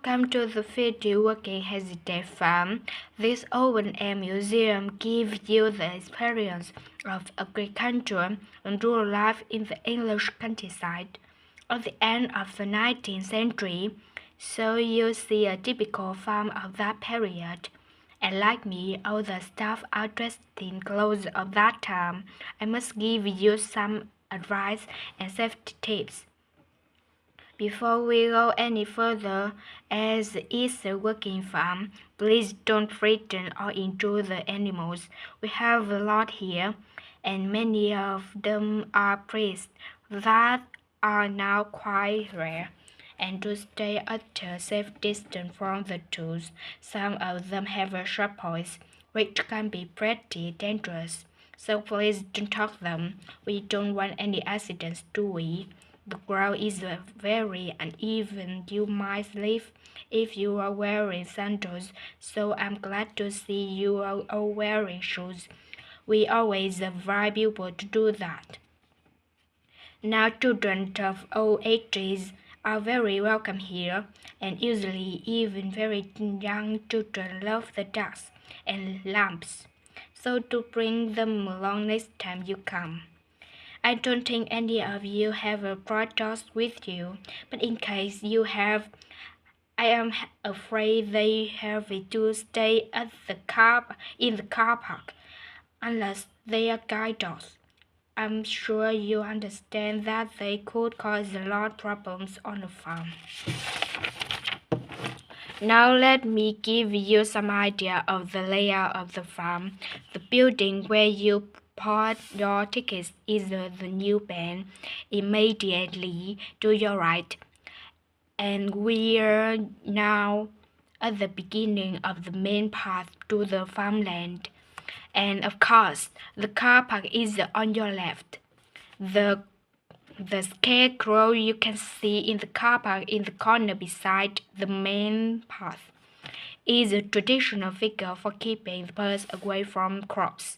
Welcome to the Field Working Heritage Farm. This open-air museum gives you the experience of agriculture and rural life in the English countryside at the end of the 19th century, so you see a typical farm of that period. And like me, all the staff are dressed in clothes of that time. I must give you some advice and safety tips. Before we go any further, as it's a working farm, please don't threaten or injure the animals. We have a lot here, and many of them are priests that are now quite rare. And to stay at a safe distance from the tools, some of them have sharp points, which can be pretty dangerous. So please don't touch them. We don't want any accidents, do we? The ground is very uneven. You might slip if you are wearing sandals, so I'm glad to see you are all wearing shoes. We always advise people to do that. Now children of all ages are very welcome here, and usually even very young children love the ducks and lambs. So do bring them along next time you come. I don't think any of you have a product with you, but in case you have, I am afraid they have to stay at in the car park, unless they are guide dogs. I'm sure you understand that they could cause a lot of problems on the farm. Now let me give you some idea of the layout of the farm. The building where you bought your tickets is the new band immediately to your right. And we're now at the beginning of the main path to the farmland. And of course, the car park is on your left. The scarecrow you can see in the car park in the corner beside the main path is a traditional figure for keeping the birds away from crops.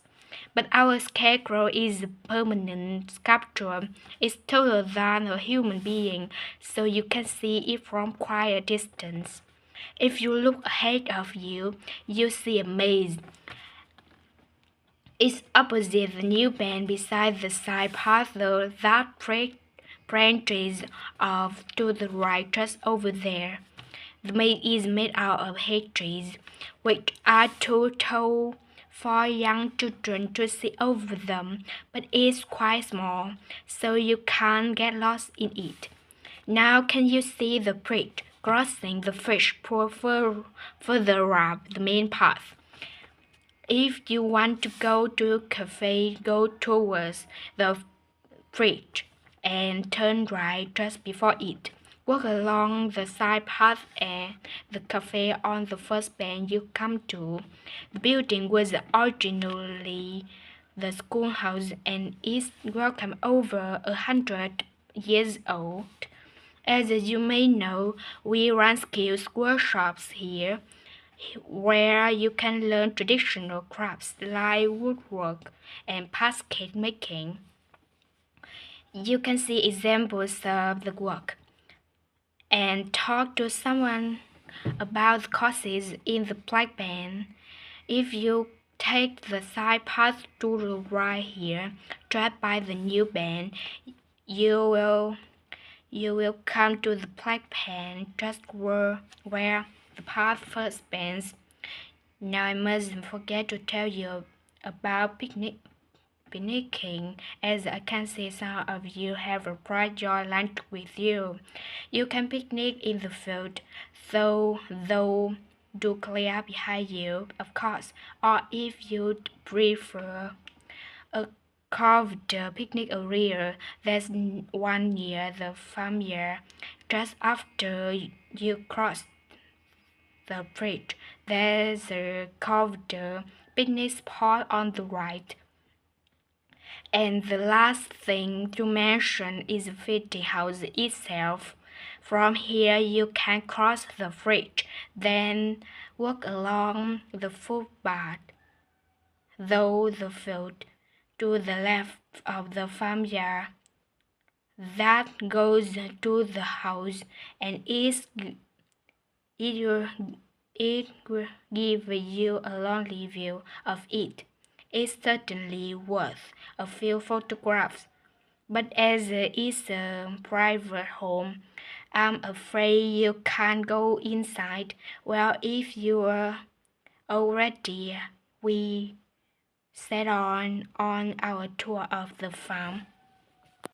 But our scarecrow is a permanent sculpture. It's taller than a human being, so you can see it from quite a distance. If you look ahead of you, you see a maze. It's opposite the new band beside the side path that branches off to the right just over there. The maze is made out of hay trees, which are too tall for young children to see over them, but it's quite small, so you can't get lost in it. Now can you see the bridge crossing the fish pool further up the main path? If you want to go to a cafe, go towards the bridge and turn right just before it. Walk along the side path and the cafe on the first bend you come to. The building was originally the schoolhouse and is welcome over 100 years old. As you may know, we run skills workshops here where you can learn traditional crafts like woodwork and basket making. You can see examples of the work and talk to someone about the courses in the black band. If you take the side path to the right here, drive by the new band, you will come to the black band just where the path first bends. Now I mustn't forget to tell you about picnicking, as I can see some of you have brought your lunch with you. You can picnic in the field, though do clear behind you, of course, or if you prefer a carved picnic area, there's one near the farm here, just after you cross the bridge. There's a carved picnic spot on the right. And the last thing to mention is the feeding house itself. From here you can cross the bridge, then walk along the footpath through the field to the left of the farmyard. That goes to the house and it will give you a lovely view of it. It's certainly worth a few photographs, but as it's a private home, I'm afraid you can't go inside. Well, if you're already, we set on our tour of the farm.